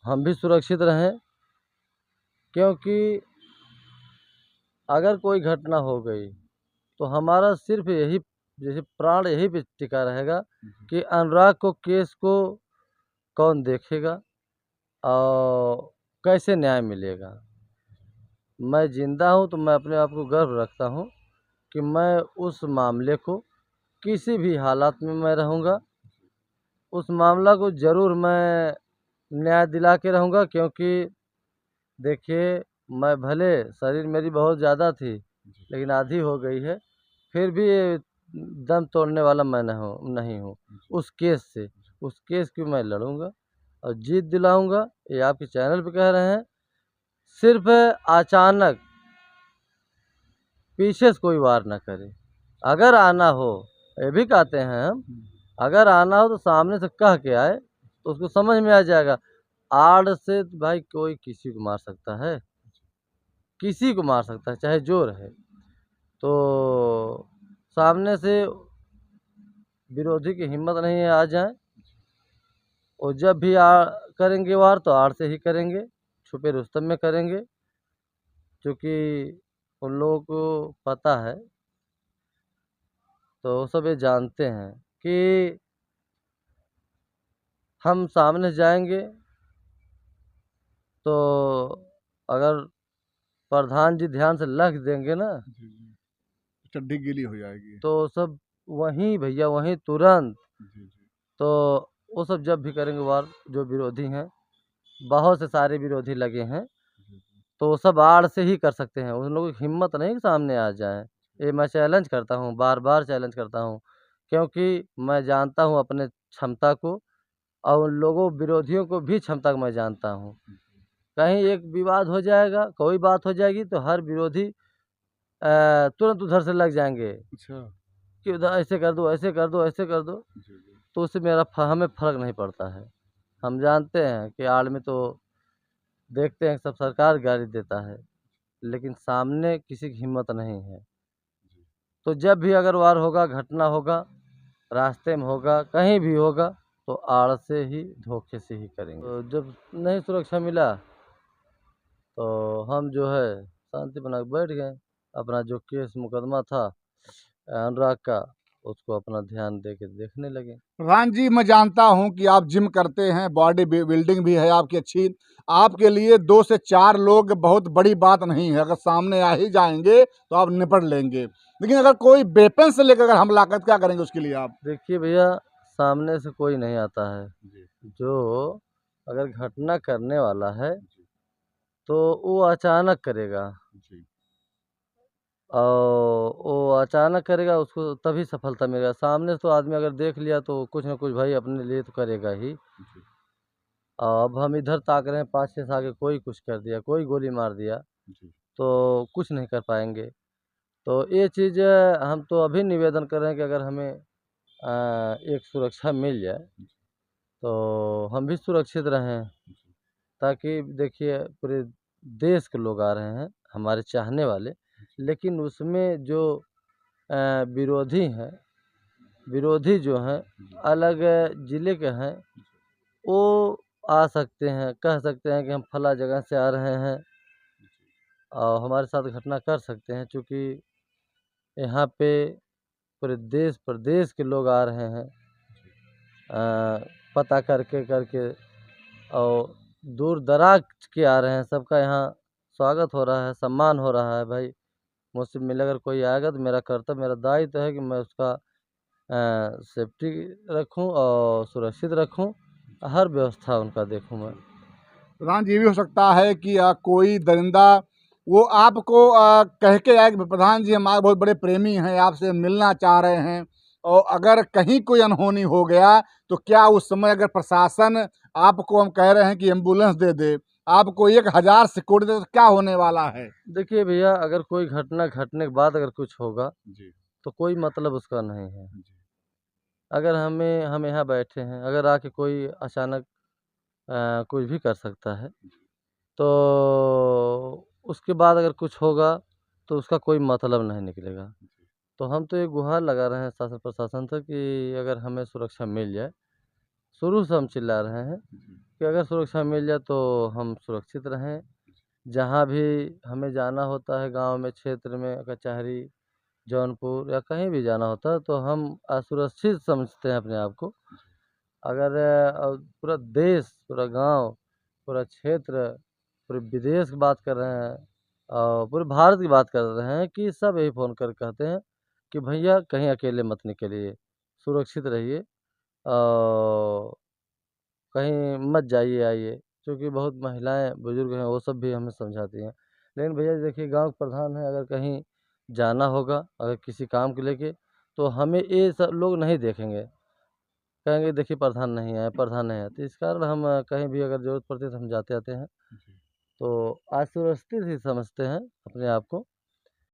हम भी सुरक्षित रहें, क्योंकि अगर कोई घटना हो गई तो हमारा सिर्फ यही जैसे प्राण यही पे टिका रहेगा कि अनुराग को केस को कौन देखेगा और कैसे न्याय मिलेगा। मैं जिंदा हूँ तो मैं अपने आप को गर्व रखता हूँ कि मैं उस मामले को किसी भी हालात में मैं रहूँगा, उस मामला को ज़रूर मैं न्याय दिला के रहूँगा। क्योंकि देखिए, मैं भले शरीर मेरी बहुत ज़्यादा थी लेकिन आधी हो गई है, फिर भी ये दम तोड़ने वाला मैं नहीं हूँ। उस केस की मैं लड़ूंगा और जीत दिलाऊंगा। ये आपके चैनल पे कह रहे हैं। सिर्फ अचानक पीछे से कोई वार ना करे। अगर आना हो, ये भी कहते हैं हम, अगर आना हो तो सामने से कह के आए तो उसको समझ में आ जाएगा। आड़ से तो भाई कोई किसी को मार सकता है, किसी को मार सकता है, चाहे जो रहे। तो सामने से विरोधी की हिम्मत नहीं है आ जाए, और जब भी करेंगे वार तो आड़ से ही करेंगे, छुपे रुस्तम में करेंगे। क्योंकि उन लोगों को पता है, तो वो सब ये जानते हैं कि हम सामने जाएंगे तो अगर प्रधान जी ध्यान से लग देंगे ना चड्डी गीली हो जाएगी तो सब वहीं भैया वहीं तुरंत। जी। तो वो सब जब भी करेंगे वार, जो विरोधी हैं, बहुत से सारे विरोधी लगे हैं, तो वो सब आड़ से ही कर सकते हैं। उन लोगों की हिम्मत नहीं कि सामने आ जाए। ये मैं चैलेंज करता हूँ, बार बार चैलेंज करता हूँ, क्योंकि मैं जानता हूँ अपने क्षमता को, और उन लोगों विरोधियों को भी क्षमता को मैं जानता हूँ। कहीं एक विवाद हो जाएगा, कोई बात हो जाएगी तो हर विरोधी तुरंत उधर से लग जाएंगे अच्छा कि उधर ऐसे कर दो, ऐसे कर दो, ऐसे कर दो। तो उससे हमें फर्क नहीं पड़ता है। हम जानते हैं कि आड़ में तो देखते हैं सब सरकार गाली देता है, लेकिन सामने किसी की हिम्मत नहीं है। तो जब भी अगर वार होगा, घटना होगा, रास्ते में होगा, कहीं भी होगा, तो आड़ से ही, धोखे से ही करेंगे। तो जब नहीं सुरक्षा मिला तो हम जो है शांति बना के बैठ गए। अपना जो केस मुकदमा था अनुराग का, उसको अपना ध्यान दे के देखने लगे। प्रधान जी, मैं जानता हूं कि आप जिम करते हैं, बॉडी बिल्डिंग भी है आपकी अच्छी। आपके लिए 2 से 4 लोग बहुत बड़ी बात नहीं है। अगर सामने आ ही जाएंगे तो आप निपट लेंगे, लेकिन अगर कोई वेपन से लेकर अगर हमला कर, क्या करेंगे उसके लिए आप? देखिए भैया, सामने से कोई नहीं आता है। जो अगर घटना करने वाला है तो वो अचानक करेगा, और वो अचानक करेगा, उसको तभी सफलता मिलेगा। सामने से तो आदमी अगर देख लिया तो कुछ ना कुछ भाई अपने लिए तो करेगा ही। अब हम इधर ताक रहे हैं, 5-6 से आगे कोई कुछ कर दिया, कोई गोली मार दिया, तो कुछ नहीं कर पाएंगे। तो ये चीज़ हम तो अभी निवेदन कर रहे हैं कि अगर हमें एक सुरक्षा मिल जाए तो हम भी सुरक्षित रहें। ताकि देखिए, पूरे देश के लोग आ रहे हैं, हमारे चाहने वाले, लेकिन उसमें जो विरोधी हैं, विरोधी जो हैं अलग ज़िले के हैं, वो आ सकते हैं, कह सकते हैं कि हम फला जगह से आ रहे हैं और हमारे साथ घटना कर सकते हैं। चूँकि यहाँ पे पूरे देश प्रदेश के लोग आ रहे हैं पता करके करके, और दूर दराज के आ रहे हैं। सबका यहाँ स्वागत हो रहा है, सम्मान हो रहा है। भाई मुझसे मिले अगर कोई आएगा तो मेरा कर्तव्य, मेरा दायित्व है कि मैं उसका सेफ्टी रखूं और सुरक्षित रखूं, हर व्यवस्था उनका देखूं मैं। प्रधान जी, ये भी हो सकता है कि कोई दरिंदा वो आपको कह के आए कि प्रधान जी, हमारे बहुत बड़े प्रेमी हैं, आपसे मिलना चाह रहे हैं, और अगर कहीं कोई अनहोनी हो गया तो क्या उस समय अगर प्रशासन आपको, हम कह रहे हैं कि एम्बुलेंस दे दे, आपको 1000 सिक्योरिटी दे, तो क्या होने वाला है? देखिए भैया, अगर कोई घटना घटने के बाद अगर कुछ होगा तो कोई मतलब उसका नहीं है। अगर हम यहाँ बैठे हैं, अगर आके कोई अचानक कुछ भी कर सकता है, तो उसके बाद अगर कुछ होगा तो उसका कोई मतलब नहीं निकलेगा। तो हम तो ये गुहार लगा रहे हैं शासन प्रशासन से कि अगर हमें सुरक्षा मिल जाए। शुरू से हम चिल्ला रहे हैं कि कि अगर सुरक्षा मिल जाए तो हम सुरक्षित रहें। जहाँ भी हमें जाना होता है गाँव में, क्षेत्र में, कचहरी, जौनपुर या कहीं भी जाना होता है तो हम असुरक्षित समझते हैं अपने आप को। अगर पूरा देश, पूरा गाँव, पूरा क्षेत्र, पूरे विदेश की बात कर रहे हैं और पूरे भारत की बात कर रहे हैं कि सब यही फ़ोन कर कहते हैं कि भैया कहीं अकेले मत निकलिए, सुरक्षित रहिए और कहीं मत जाइए आइए। क्योंकि बहुत महिलाएँ, बुज़ुर्ग हैं, वो सब भी हमें समझाती हैं। लेकिन भैया देखिए गाँव के प्रधान हैं, अगर कहीं जाना होगा, अगर किसी काम को लेके, तो हमें ये सब लोग नहीं देखेंगे। कहेंगे देखिए प्रधान नहीं आए, प्रधान नहीं आए। तो इस कारण हम कहीं भी अगर ज़रूरत पड़ती है तो हम जाते आते हैं। जी। तो असुरक्षित ही समझते हैं अपने आप को।